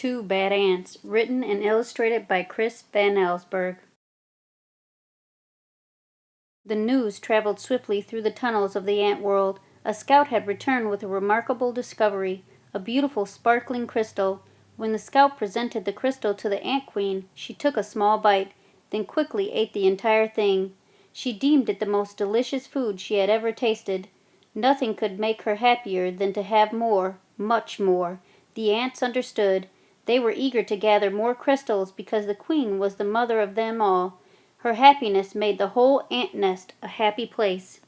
Two Bad Ants, written and illustrated by Chris Van Allsburg. The news traveled swiftly through the tunnels of the ant world. A scout had returned with a remarkable discovery, a beautiful sparkling crystal. When the scout presented the crystal to the ant queen, she took a small bite, then quickly ate the entire thing. She deemed it the most delicious food she had ever tasted. Nothing could make her happier than to have more, much more. The ants understood. They were eager to gather more crystals because the queen was the mother of them all. Her happiness made the whole ant nest a happy place.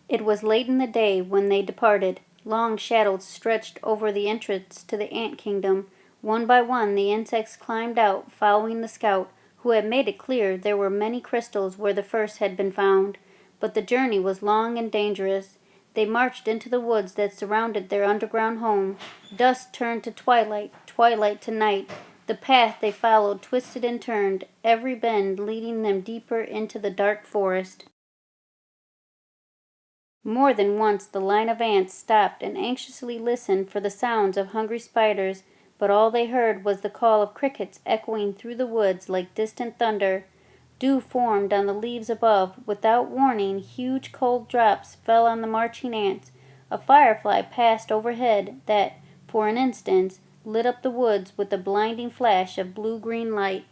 It was late in the day when they departed. Long shadows stretched over the entrance to the ant kingdom. One by one the insects climbed out, following the scout, who had made it clear there were many crystals where the first had been found. But the journey was long and dangerous. They marched into the woods that surrounded their underground home. Dusk turned to twilight, twilight to night. The path they followed twisted and turned, every bend leading them deeper into the dark forest. More than once the line of ants stopped and anxiously listened for the sounds of hungry spiders, but all they heard was the call of crickets echoing through the woods like distant thunder. Dew formed on the leaves above. Without warning, huge cold drops fell on the marching ants. A firefly passed overhead that, for an instant, lit up the woods with a blinding flash of blue-green light.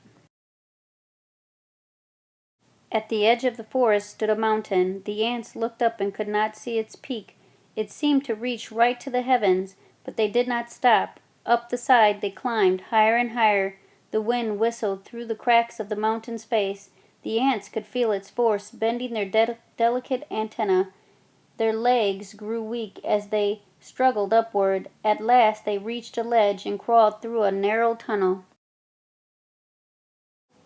At the edge of the forest stood a mountain. The ants looked up and could not see its peak. It seemed to reach right to the heavens, but they did not stop. Up the side they climbed, higher and higher. The wind whistled through the cracks of the mountain's face. The ants could feel its force bending their delicate antennae. Their legs grew weak as they struggled upward. At last they reached a ledge and crawled through a narrow tunnel.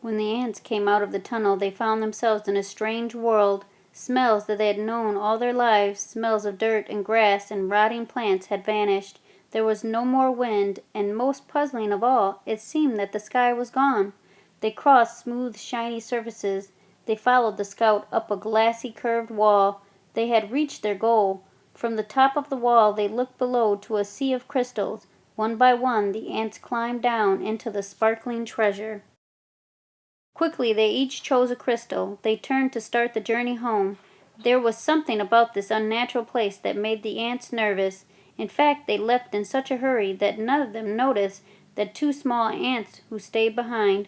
When the ants came out of the tunnel, they found themselves in a strange world. Smells that they had known all their lives, smells of dirt and grass and rotting plants, had vanished. There was no more wind, and most puzzling of all, it seemed that the sky was gone. They crossed smooth, shiny surfaces. They followed the scout up a glassy, curved wall. They had reached their goal. From the top of the wall they looked below to a sea of crystals. One by one the ants climbed down into the sparkling treasure. Quickly they each chose a crystal. They turned to start the journey home. There was something about this unnatural place that made the ants nervous. In fact, they left in such a hurry that none of them noticed the two small ants who stayed behind.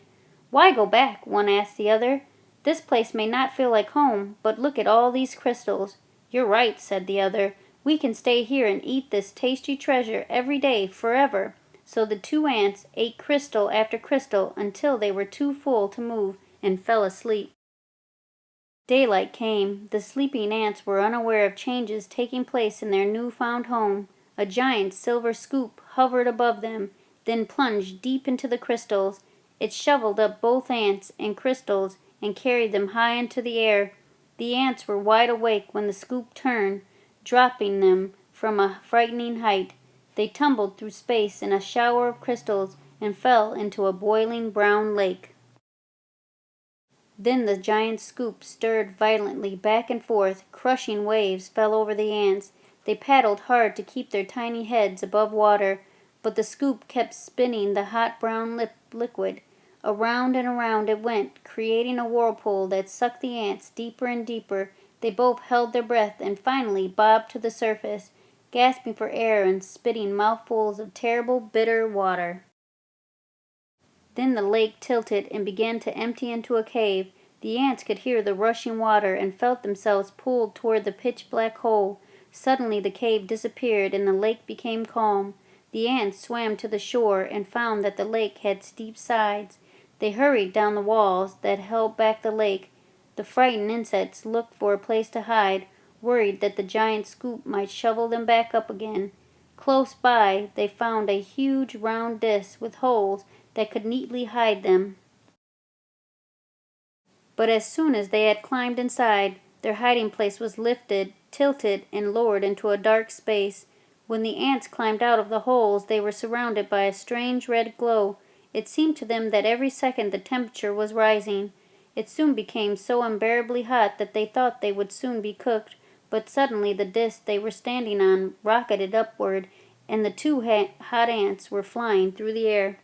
"Why go back?" one asked the other. "This place may not feel like home, but look at all these crystals." "You're right," said the other. "We can stay here and eat this tasty treasure every day forever." So the two ants ate crystal after crystal until they were too full to move and fell asleep. Daylight came. The sleeping ants were unaware of changes taking place in their new-found home. A giant silver scoop hovered above them, then plunged deep into the crystals. It shoveled up both ants and crystals and carried them high into the air. The ants were wide awake when the scoop turned, dropping them from a frightening height. They tumbled through space in a shower of crystals and fell into a boiling brown lake. Then the giant scoop stirred violently back and forth. Crushing waves fell over the ants. They paddled hard to keep their tiny heads above water, but the scoop kept spinning the hot brown liquid. Around and around it went, creating a whirlpool that sucked the ants deeper and deeper. They both held their breath and finally bobbed to the surface, gasping for air and spitting mouthfuls of terrible, bitter water. Then the lake tilted and began to empty into a cave. The ants could hear the rushing water and felt themselves pulled toward the pitch-black hole. Suddenly the cave disappeared and the lake became calm. The ants swam to the shore and found that the lake had steep sides. They hurried down the walls that held back the lake. The frightened insects looked for a place to hide, worried that the giant scoop might shovel them back up again. Close by they found a huge round disk with holes that could neatly hide them. But as soon as they had climbed inside, their hiding place was lifted, tilted, and lowered into a dark space. When the ants climbed out of the holes, they were surrounded by a strange red glow. It seemed to them that every second the temperature was rising. It soon became so unbearably hot that they thought they would soon be cooked, but suddenly the disk they were standing on rocketed upward, and the two hot ants were flying through the air.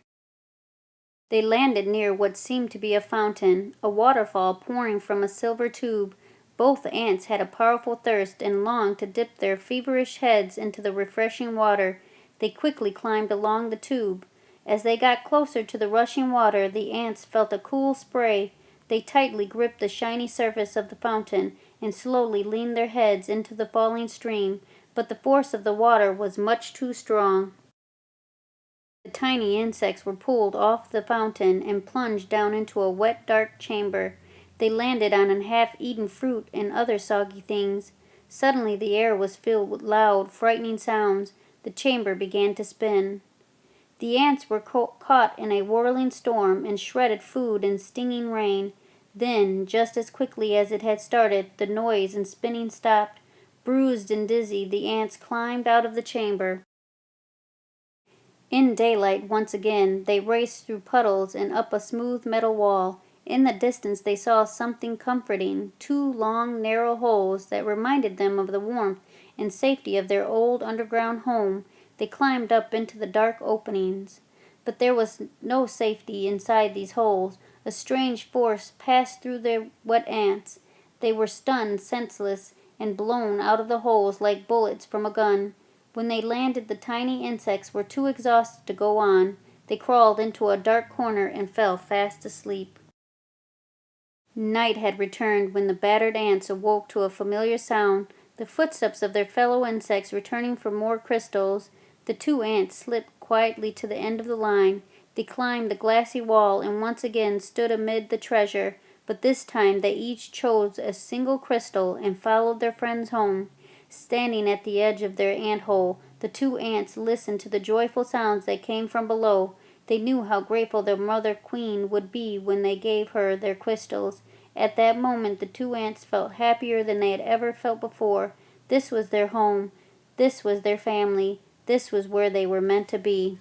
They landed near what seemed to be a fountain, a waterfall pouring from a silver tube. Both ants had a powerful thirst and longed to dip their feverish heads into the refreshing water. They quickly climbed along the tube. As they got closer to the rushing water, the ants felt a cool spray. They tightly gripped the shiny surface of the fountain and slowly leaned their heads into the falling stream, but the force of the water was much too strong. The tiny insects were pulled off the fountain and plunged down into a wet, dark chamber. They landed on an half-eaten fruit and other soggy things. Suddenly the air was filled with loud, frightening sounds. The chamber began to spin. The ants were caught in a whirling storm and shredded food in stinging rain. Then, just as quickly as it had started, the noise and spinning stopped. Bruised and dizzy, the ants climbed out of the chamber. In daylight once again, they raced through puddles and up a smooth metal wall. In the distance they saw something comforting, two long, narrow holes that reminded them of the warmth and safety of their old underground home. They climbed up into the dark openings. But there was no safety inside these holes. A strange force passed through their wet ants. They were stunned, senseless, and blown out of the holes like bullets from a gun. When they landed, the tiny insects were too exhausted to go on. They crawled into a dark corner and fell fast asleep. Night had returned when the battered ants awoke to a familiar sound, the footsteps of their fellow insects returning for more crystals. The two ants slipped quietly to the end of the line. They climbed the glassy wall and once again stood amid the treasure, but this time they each chose a single crystal and followed their friends home. Standing at the edge of their ant hole, the two ants listened to the joyful sounds that came from below. They knew how grateful their mother queen would be when they gave her their crystals. At that moment the two ants felt happier than they had ever felt before. This was their home. This was their family. This was where they were meant to be.